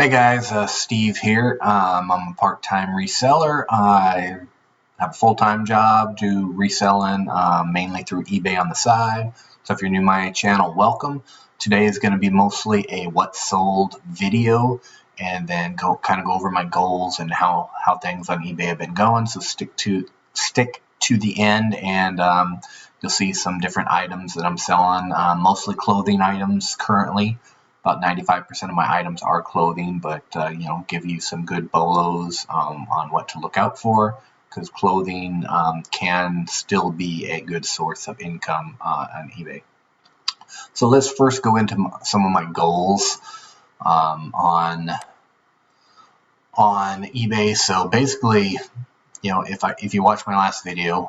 Hey guys, Steve here. I'm a part-time reseller. I have a full-time job, do reselling mainly through eBay on the side. So if you're new to my channel, welcome. Today is going to be mostly a what sold video, and then go over my goals and how things on eBay have been going. So stick to the end, and you'll see some different items that I'm selling, mostly clothing items currently. About 95% of my items are clothing, but give you some good bolos on what to look out for, because clothing can still be a good source of income on eBay. So let's first go into some of my goals on eBay. So basically, if you watch my last video,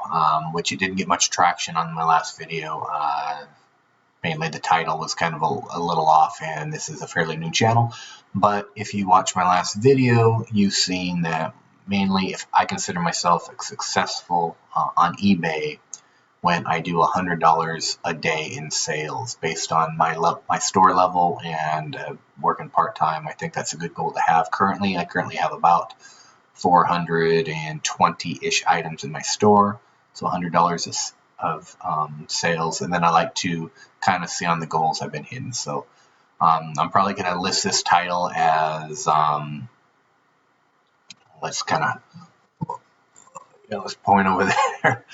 which it didn't get much traction on my last video, mainly the title was kind of a little off, and this is a fairly new channel. But if you watch my last video, you've seen that mainly if I consider myself successful on eBay when I do $100 a day in sales based on my store level and working part-time. I think that's a good goal to have. I currently have about 420-ish items in my store, so $100 of sales, and then I like to kind of see on the goals I've been hitting. So I'm probably going to list this title as let's point over there.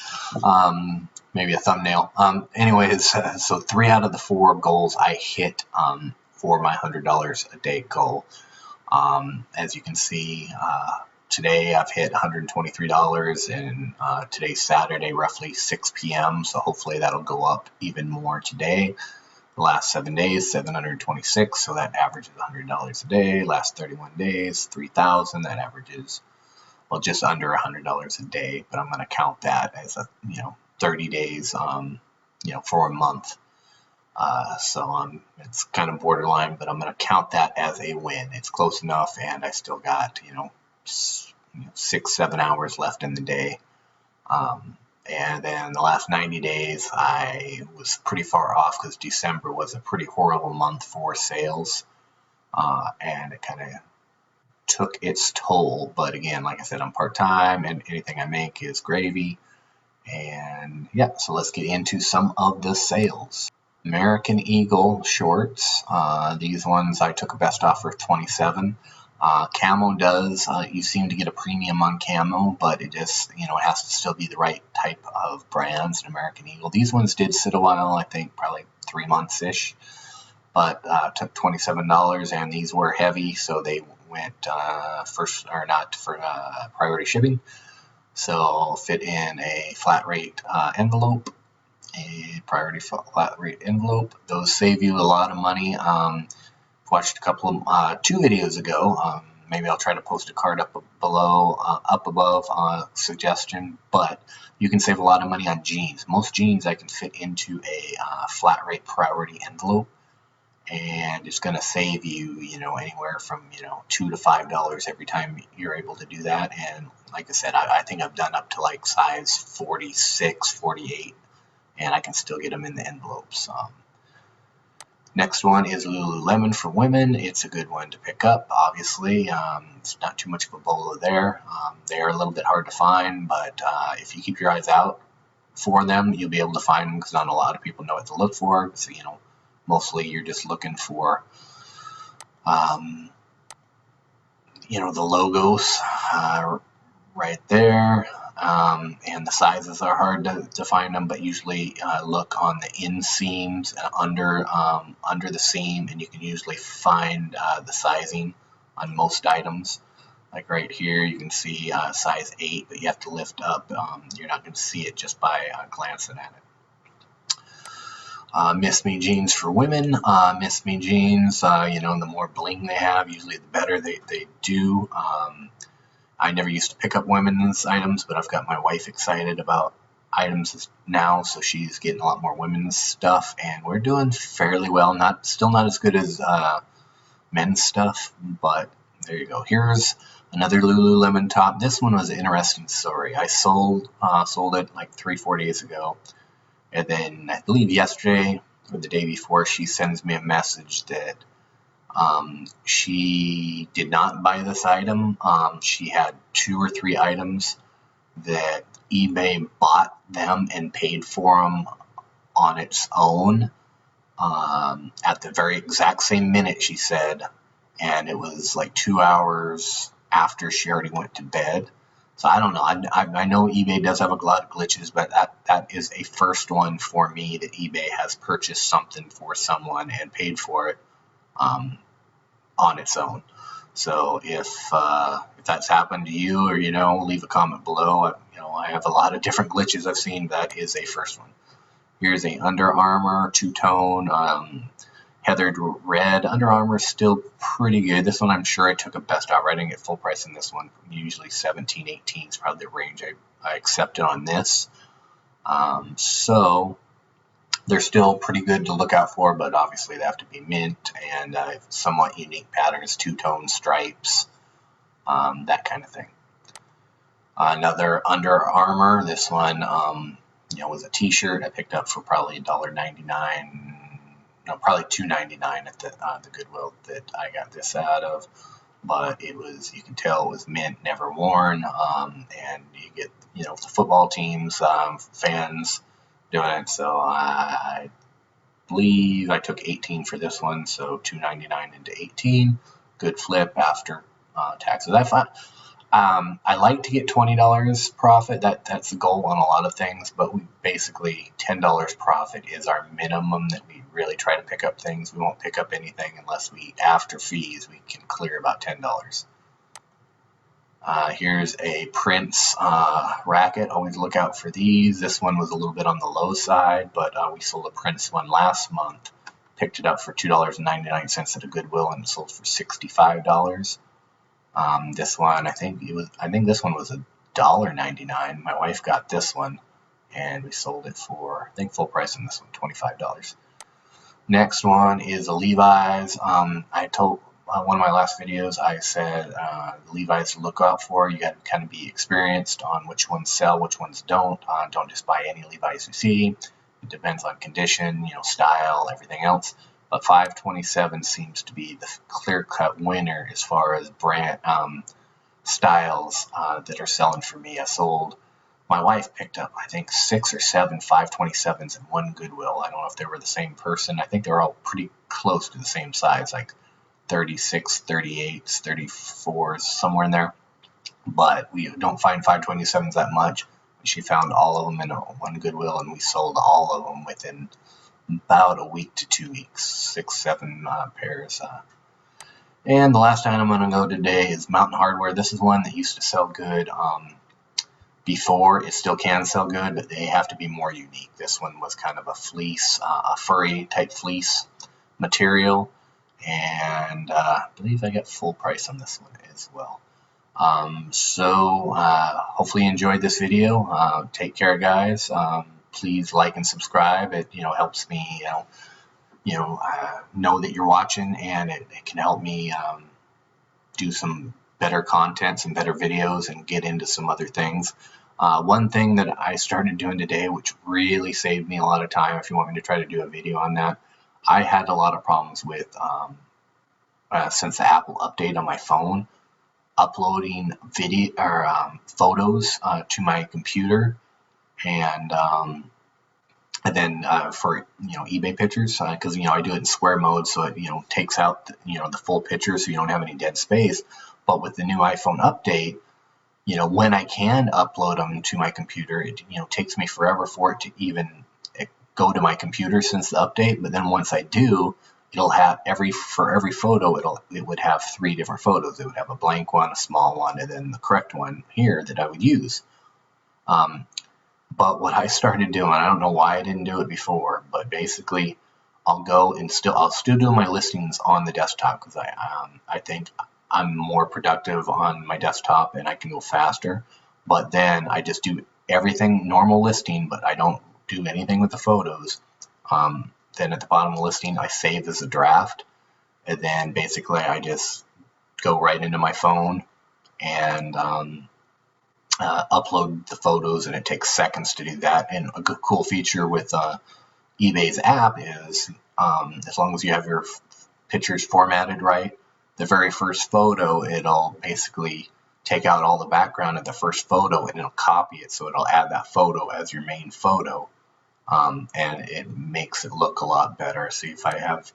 Maybe a thumbnail. Anyways, so 3 out of the 4 goals I hit for my $100 a day goal. As you can see, today I've hit $123, and today's Saturday, roughly 6 p.m. So hopefully that'll go up even more today. The last 7 days, 726, so that averages $100 a day. Last 31 days, 3,000. That averages, well, just under $100 a day. But I'm going to count that as 30 days, for a month. So it's kind of borderline, but I'm going to count that as a win. It's close enough, and I still got 6-7 hours left in the day. And then the last 90 days, I was pretty far off because December was a pretty horrible month for sales, and it kind of took its toll. But again, like I said, I'm part-time, and anything I make is gravy. And yeah, so let's get into some of the sales. American Eagle shorts. These ones I took a best offer of $27. Camo does, you seem to get a premium on camo, but it just, it has to still be the right type of brands in American Eagle. These ones did sit a while, I think probably 3 months-ish, but took $27, and these were heavy, so they went priority shipping. So fit in a flat rate envelope, a priority flat rate envelope. Those save you a lot of money. Watched a couple of 2 videos ago. Maybe I'll try to post a card up above suggestion, but you can save a lot of money on jeans. Most jeans I can fit into a flat rate priority envelope, and it's going to save you, anywhere from $2 to $5 every time you're able to do that. And like I said, I think I've done up to like size 46, 48, and I can still get them in the envelopes. Next one is Lululemon for women. It's a good one to pick up, obviously. It's not too much of a bolo there. They're a little bit hard to find, but if you keep your eyes out for them, you'll be able to find them, because not a lot of people know what to look for. So, mostly you're just looking for, the logos right there. And the sizes are hard to find them, but usually look on the inseams under the seam, and you can usually find the sizing on most items. Like right here, you can see size 8, but you have to lift up. You're not going to see it just by glancing at it. Miss Me jeans for women. Miss Me jeans, the more bling they have, usually the better they do. I never used to pick up women's items, but I've got my wife excited about items now, so she's getting a lot more women's stuff, and we're doing fairly well. Still not as good as men's stuff, but there you go. Here's another Lululemon top. This one was an interesting story. I sold it like 3-4 days ago, and then I believe yesterday or the day before, she sends me a message that She did not buy this item. She had 2 or 3 items that eBay bought them and paid for them on its own at the very exact same minute, she said, and it was like 2 hours after she already went to bed. So I don't know. I know eBay does have a lot of glitches, but that is a first one for me, that eBay has purchased something for someone and paid for it on its own. So if that's happened to you, or leave a comment below. I have a lot of different glitches I've seen. That is a first one. Here's a Under Armour two-tone heathered red. Under Armour is still pretty good. This one I'm sure I took a best out. I didn't get full price in this one. Usually 17, 18 is probably the range I accepted on this. So they're still pretty good to look out for, but obviously they have to be mint and somewhat unique patterns, two-tone stripes, that kind of thing. Another Under Armour. This one was a t-shirt I picked up for probably $1.99. No, probably $2.99 at the Goodwill that I got this out of. But it was, you can tell it was mint, never worn, and you get, the football teams, fans doing it. So I believe I took 18 for this one, so $2.99 into 18. Good flip after taxes. I like to get $20 profit. That's the goal on a lot of things, but we basically $10 profit is our minimum that we really try to pick up things. We won't pick up anything unless after fees, we can clear about $10. Here's a Prince racket. Always look out for these. This one was a little bit on the low side, but we sold a Prince one last month. Picked it up for $2.99 at a Goodwill, and it sold for $65. This one, I think this one was $1.99. My wife got this one, and we sold it for, I think full price on this one, $25. Next one is a Levi's. I told one of my last videos, I said Levi's to look out for. You got to kind of be experienced on which ones sell, which ones don't. Don't just buy any Levi's you see. It depends on condition, style, everything else. But 527 seems to be the clear-cut winner as far as brand styles that are selling for me. My wife picked up, I think, 6 or 7 527s in one Goodwill. I don't know if they were the same person. I think they were all pretty close to the same size, like 36, 38s, 34s, somewhere in there. But we don't find 527s that much. She found all of them in one Goodwill, and we sold all of them within about a week to 2 weeks, 6, 7 pairs. And the last item I'm going to go today is Mountain Hardwear. This is one that used to sell good before. It still can sell good, but they have to be more unique. This one was kind of a fleece, a furry type fleece material, and I believe I got full price on this one as well. So hopefully you enjoyed this video. Take care, guys. Please like and subscribe. It helps me know that you're watching, and it can help me do some better content, some better videos, and get into some other things. One thing that I started doing today, which really saved me a lot of time, if you want me to try to do a video on that, I had a lot of problems with since the Apple update on my phone, uploading video or photos to my computer, and then for eBay pictures, because I do it in square mode, so it takes out the full picture, so you don't have any dead space. But with the new iPhone update, when I can upload them to my computer, it takes me forever for it to even go to my computer since the update. But then once I do, it'll have for every photo, it would have 3 different photos. It would have a blank one, a small one, and then the correct one here that I would use. But what I started doing, I don't know why I didn't do it before, but basically I'll go and I'll still do my listings on the desktop, because I think I'm more productive on my desktop and I can go faster. But then I just do everything normal listing, but I don't do anything with the photos. Then at the bottom of the listing, I save as a draft, and then basically I just go right into my phone and upload the photos, and it takes seconds to do that. And a cool feature with eBay's app is as long as you have your picture's formatted right, the very first photo, it'll basically take out all the background of the first photo and it'll copy it, so it'll add that photo as your main photo, and it makes it look a lot better. See if I have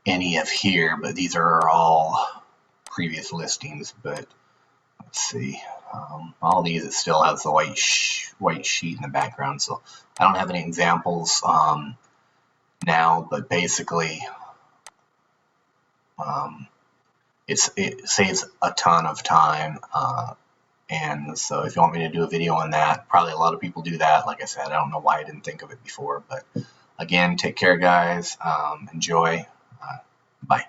any of here, but these are all previous listings. But let's see, all these, it still has the white sheet in the background, so I don't have any examples now, but basically it saves a ton of time, and so if you want me to do a video on that, probably a lot of people do that. Like I said, I don't know why I didn't think of it before, but again, take care, guys. Enjoy. Bye.